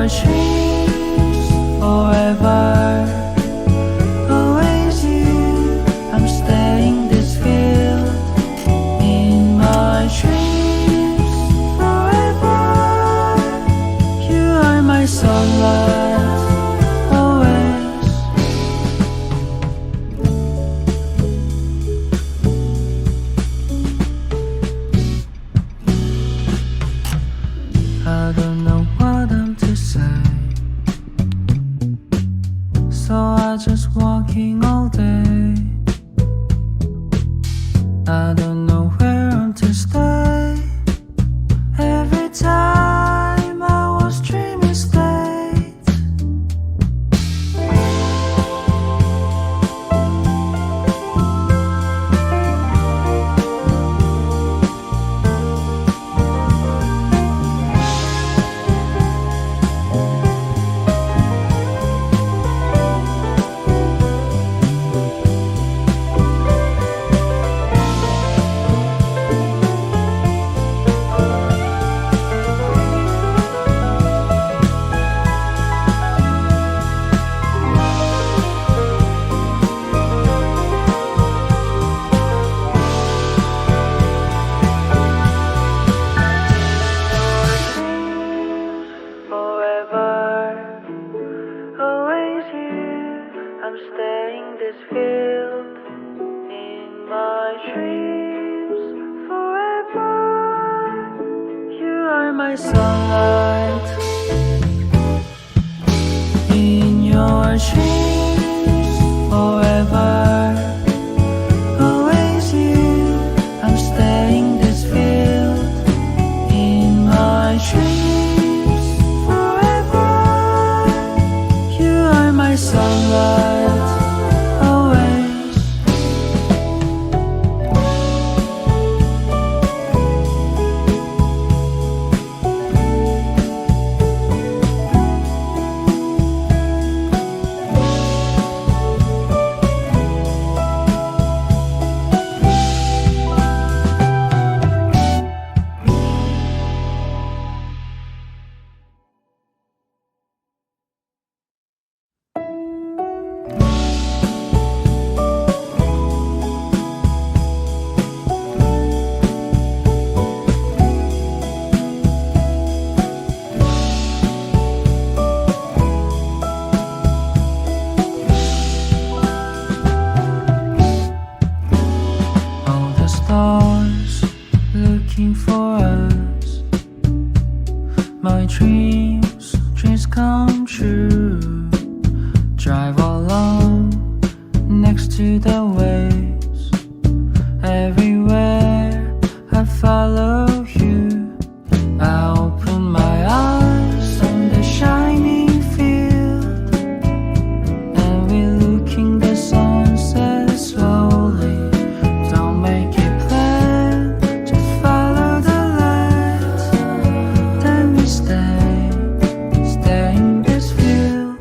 your dreams forever. Always you, I'm staying this field. In my dreams forever. You are my sunlight, always. I don't know what I'm to say, so I just walking all day. I don't know where I'm to stay. Every time I was dreaming state. I'm staying this field. In my dreams forever. You are my sunlight. In your dreams forever. Always you, I'm staying this field. In my dreams forever. You are my sunlight. Looking for us. My dreams come true. Drive along next to the waves. Everywhere I follow you. I open my eyes on the shining field, and we looking the sunset slowly. Don't make it stay in this field.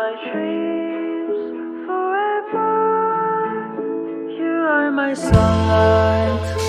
my dreams forever. You are my sunlight,